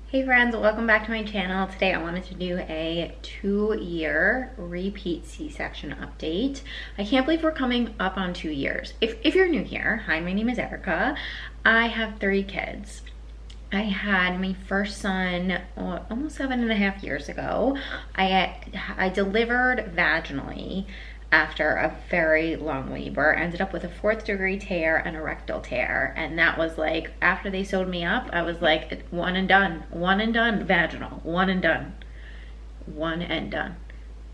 Hey friends, welcome back to my channel. Today I wanted to do a 2-year repeat C-section update. I can't believe we're coming up on 2 years. If you're new here, hi, my name is Erika. I have 3 kids. I had my first son almost 7.5 years ago. I delivered vaginally after a very long labor, ended up with a 4th-degree tear and a rectal tear, and that was like, after they sewed me up, I was like, one and done vaginal, one and done.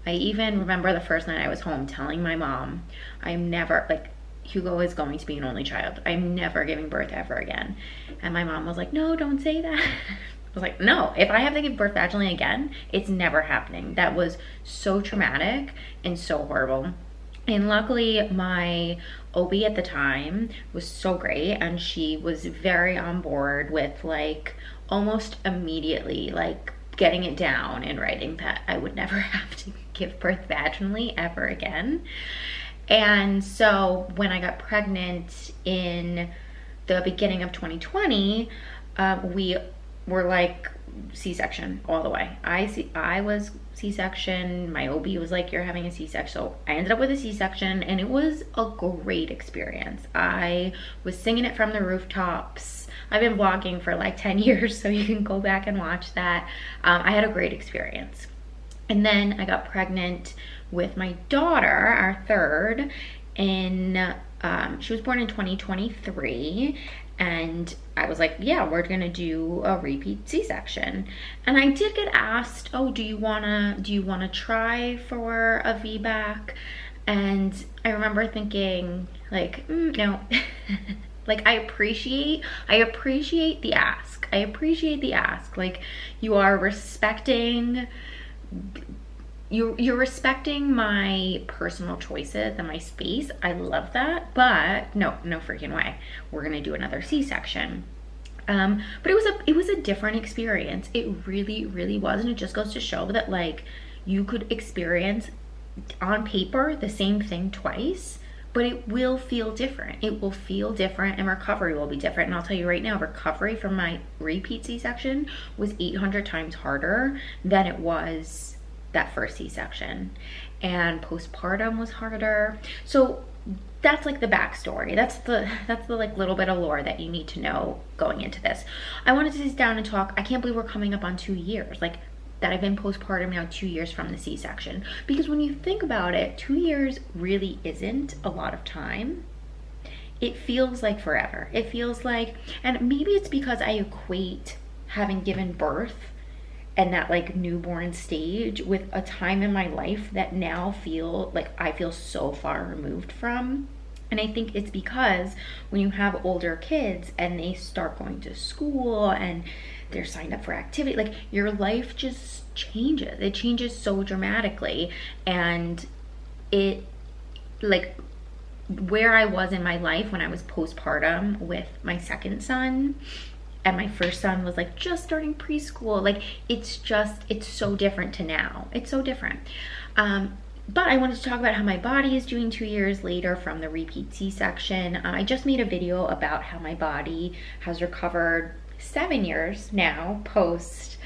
I even remember the first night I was home telling my mom, I'm never, like, Hugo is going to be an only child. I'm never giving birth ever again. And my mom was like, no, don't say that. I was like, no, if I have to give birth vaginally again, it's never happening. That was so traumatic and so horrible. And luckily my OB at the time was so great, and she was very on board with, like, almost immediately, like, getting it down in writing that I would never have to give birth vaginally ever again. And so when I got pregnant in the beginning of 2020, we were like C-section all the way. I was C-section. My OB was like, you're having a C-section. So I ended up with a C-section, and it was a great experience. I was singing it from the rooftops. I've been vlogging for like 10 years, so you can go back and watch that. I had a great experience. And then I got pregnant with my daughter, our third, and she was born in 2023. And I was like, yeah, we're gonna do a repeat C-section. And I did get asked, oh, do you wanna try for a VBAC? And I remember thinking, like, no. Like, I appreciate the ask. Like, you are respecting, you're respecting my personal choices and my space. I love that, but no freaking way. We're gonna do another C-section. But it was a different experience. It really was, and it just goes to show that, like, you could experience on paper the same thing twice, but it will feel different. It will feel different, and recovery will be different. And I'll tell you right now, recovery from my repeat C-section was 800 times harder than it was that first C-section, and postpartum was harder. So that's like the backstory. That's the like little bit of lore that you need to know going into this. I wanted to sit down and talk. I can't believe we're coming up on 2 years, like, that I've been postpartum now, 2 years from the C-section. Because when you think about it, 2 years really isn't a lot of time. It feels like forever. It feels like, and maybe it's because I equate having given birth and that, like, newborn stage with a time in my life that now I feel so far removed from. And I think it's because when you have older kids and they start going to school and they're signed up for activity, like, your life just changes. It changes so dramatically. And it, like, where I was in my life when I was postpartum with my second son, and my first son was, like, just starting preschool, like, it's so different to now. It's so different. But I wanted to talk about how my body is doing 2 years later from the repeat C-section. I just made a video about how my body has recovered 7 years now post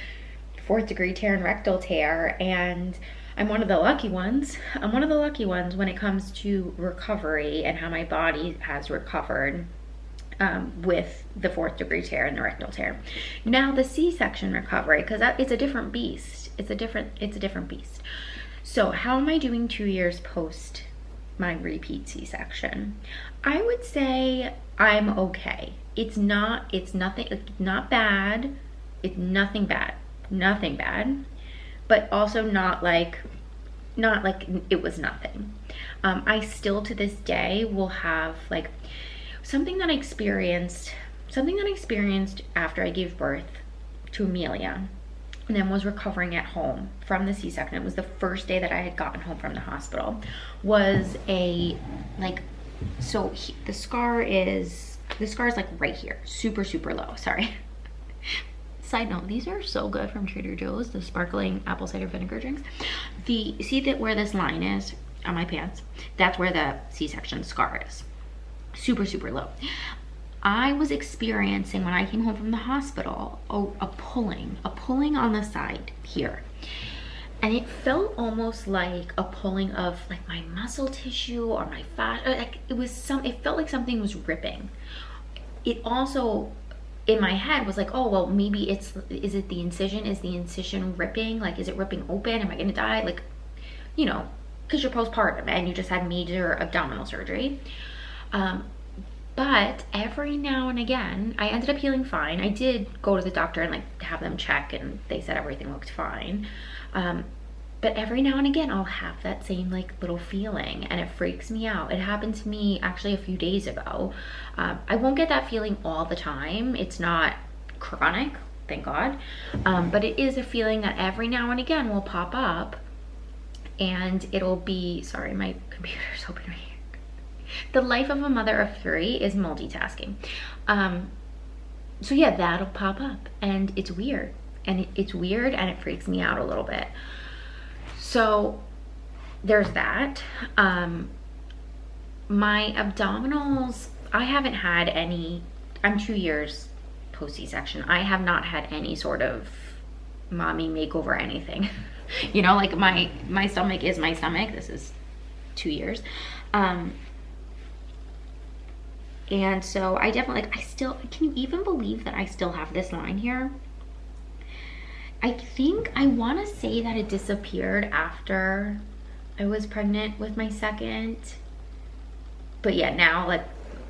4th-degree tear and rectal tear, and I'm one of the lucky ones. I'm one of the lucky ones when it comes to recovery and how my body has recovered with the 4th-degree tear and the rectal tear. Now the C-section recovery, because it's a different beast. It's a different beast. So how am I doing 2 years post my repeat C-section? I would say I'm okay. It's not bad. It's nothing bad, but also not like it was nothing. I still to this day will have, like, something that I experienced after I gave birth to Amelia, and then was recovering at home from the C-section. It was the first day that I had gotten home from the hospital. Was the scar is like right here, super low. Sorry. Side note, these are so good from Trader Joe's, the sparkling apple cider vinegar drinks. See that where this line is on my pants? That's where the C-section scar is. Super low. I was experiencing, when I came home from the hospital, a pulling on the side here. And it felt almost like a pulling of like my muscle tissue or my fat. Like it felt like something was ripping. It also, in my head, was like, oh, well, maybe is it the incision? Is the incision ripping? Like, is it ripping open? Am I gonna die? Like, you know, because you're postpartum and you just had major abdominal surgery. But every now and again, I ended up healing fine. I did go to the doctor and like have them check, and they said everything looked fine. But every now and again, I'll have that same like little feeling, and it freaks me out. It happened to me actually a few days ago. I won't get that feeling all the time. It's not chronic, thank God. But it is a feeling that every now and again will pop up, and it'll be, sorry, my computer's open right here. The life of a mother of 3 is multitasking. So yeah, that'll pop up, and it's weird. And it's weird, and it freaks me out a little bit. So there's that. My abdominals, I haven't had any, I'm 2 years post C-section. I have not had any sort of mommy makeover anything. You know, like my stomach is my stomach. This is 2 years. And so I definitely, like, can you even believe that I still have this line here? I think, I want to say that it disappeared after I was pregnant with my second. But yeah, now, like,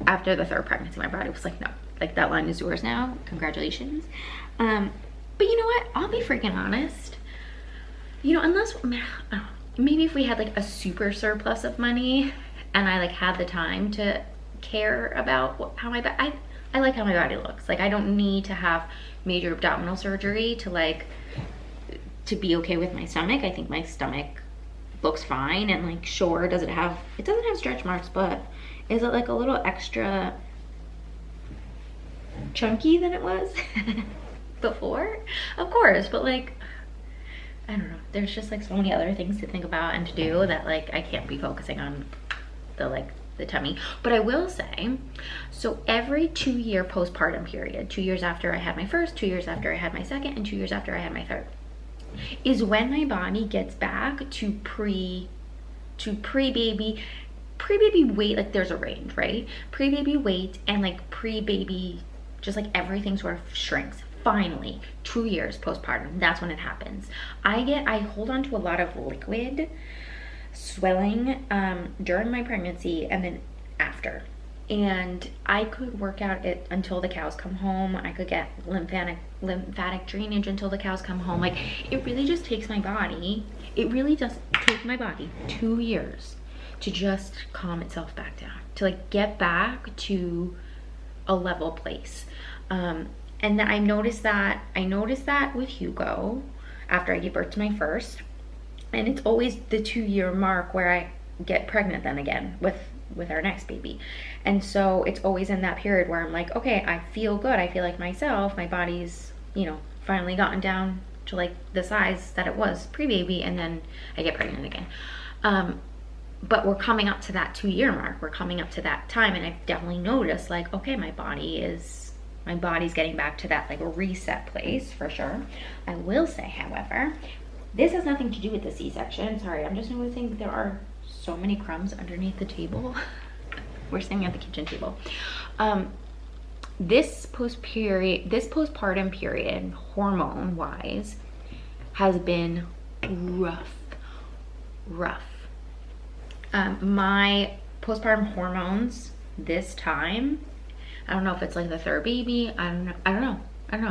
after the 3rd pregnancy, my body was like, no, like, that line is yours now. Congratulations. But you know what? I'll be freaking honest. You know, unless, maybe if we had, like, a super surplus of money and I, like, had the time to care about how my body, I like how my body looks. Like, I don't need to have major abdominal surgery to be okay with my stomach. I think my stomach looks fine, and like, sure, it doesn't have stretch marks, but is it like a little extra chunky than it was before? Of course, but like, I don't know, there's just like so many other things to think about and to do that like I can't be focusing on the tummy. But I will say, so every 2-year postpartum period, 2 years after I had my first, 2 years after I had my second, and 2 years after I had my third, is when my body gets back to pre-baby weight. Like, there's a range, right? Pre-baby weight and like pre-baby, just like everything sort of shrinks. Finally, 2 years postpartum, that's when it happens. I hold on to a lot of liquid swelling during my pregnancy and then after, and I could work out it until the cows come home. I could get lymphatic drainage until the cows come home. Like, it really just takes my body, it really does take my body 2 years to just calm itself back down, to like get back to a level place. And then I noticed that with Hugo after I gave birth to my first. And it's always the 2-year mark where I get pregnant then again with our next baby. And so it's always in that period where I'm like, okay, I feel good. I feel like myself. My body's, you know, finally gotten down to like the size that it was pre-baby, and then I get pregnant again. But we're coming up to that 2-year mark. We're coming up to that time, and I've definitely noticed like, okay, my body's getting back to that like reset place for sure. I will say, however, this has nothing to do with the C-section. Sorry, I'm just noticing that there are so many crumbs underneath the table. We're sitting at the kitchen table. This postpartum period, hormone-wise, has been rough. My postpartum hormones this time, I don't know if it's like the 3rd baby, I don't know.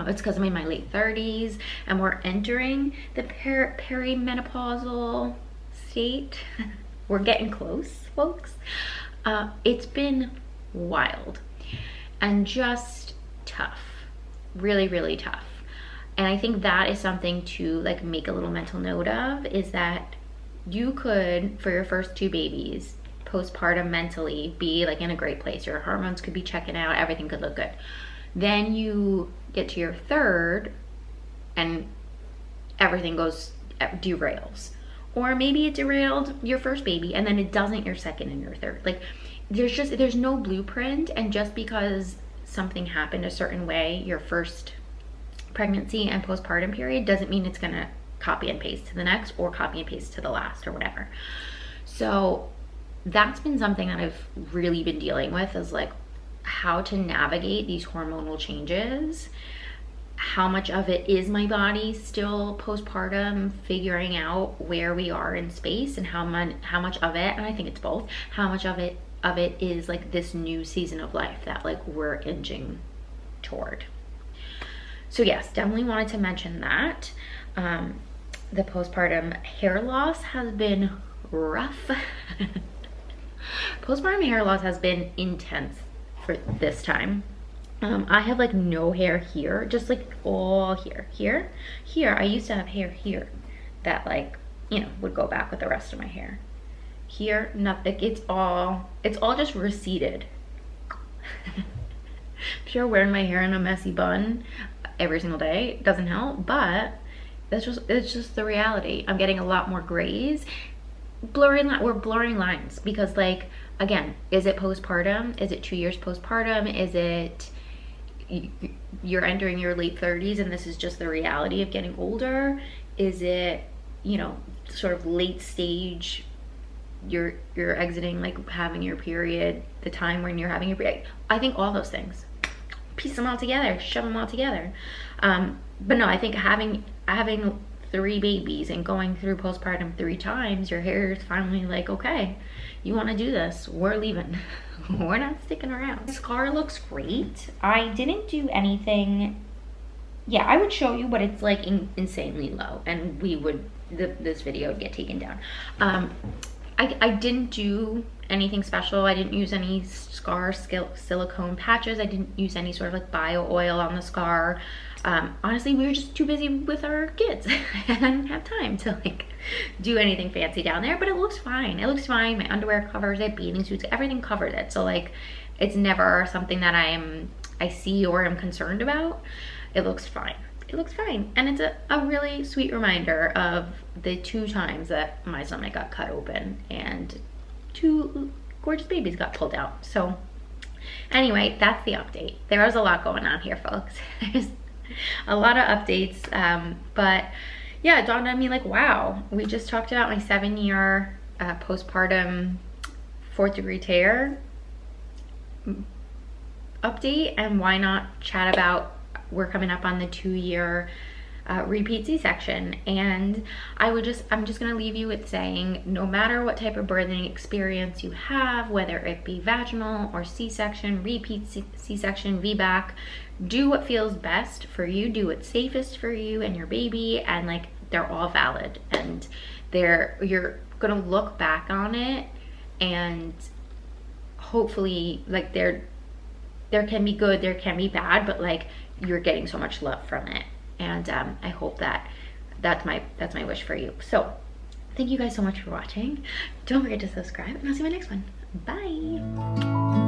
It's because I'm in my late 30s and we're entering the perimenopausal state. We're getting close, folks. It's been wild and just tough, really, really tough. And I think that is something to like make a little mental note of, is that you could, for your first 2 babies, postpartum mentally be like in a great place. Your hormones could be checking out, everything could look good. Then you get to your 3rd and everything derails. Or maybe it derailed your first baby and then it doesn't your second and your third. Like, there's no blueprint, and just because something happened a certain way your first pregnancy and postpartum period doesn't mean it's gonna copy and paste to the next or copy and paste to the last or whatever. So that's been something that I've really been dealing with, is like how to navigate these hormonal changes. How much of it is my body still postpartum figuring out where we are in space, and how much of it, and I think it's both, how much of it is like this new season of life that like we're inching toward. So yes, definitely wanted to mention that. The postpartum hair loss has been rough. Postpartum hair loss has been intense for this time. I have like no hair here, just like all here. I used to have hair here that like, you know, would go back with the rest of my hair. Here, nothing. It's all just receded. I'm sure wearing my hair in a messy bun every single day doesn't help, but it's just the reality. I'm getting a lot more grays. We're blurring lines because, like, again, is it postpartum? Is it 2 years postpartum? Is it you're entering your late 30s and this is just the reality of getting older? Is it, you know, sort of late stage, you're exiting, like having your period, the time when you're having your period? I think all those things. Piece them all together, shove them all together. But no, I think having 3 babies and going through postpartum 3 times, your hair is finally like, okay, you want to do this, we're leaving. We're not sticking around. The scar looks great. I didn't do anything. Yeah, I would show you, but it's like insanely low, and this video would get taken down. I didn't do anything special. I didn't use any scar silicone patches. I didn't use any sort of like bio oil on the scar. Honestly, we were just too busy with our kids. I didn't have time to like do anything fancy down there, but it looks fine. It looks fine. My underwear covers it, bathing suits, everything covers it. So like, it's never something that I see or am concerned about. It looks fine. It looks fine. And it's a really sweet reminder of the 2 times that my stomach got cut open and 2 gorgeous babies got pulled out. So anyway, that's the update. There was a lot going on here, folks. There's a lot of updates, but yeah, it dawned on me like, wow, we just talked about my 7-year postpartum 4th degree tear update, and why not chat about, we're coming up on the 2-year repeat C-section. And I'm just gonna leave you with saying, no matter what type of birthing experience you have, whether it be vaginal or C-section, repeat C-section, VBAC, do what feels best for you, do what's safest for you and your baby, and like, they're all valid, and you're gonna look back on it, and hopefully, like, there can be good, there can be bad, but like, you're getting so much love from it. And I hope that's my wish for you. So thank you guys so much for watching. Don't forget to subscribe, and I'll see you in my next one. Bye.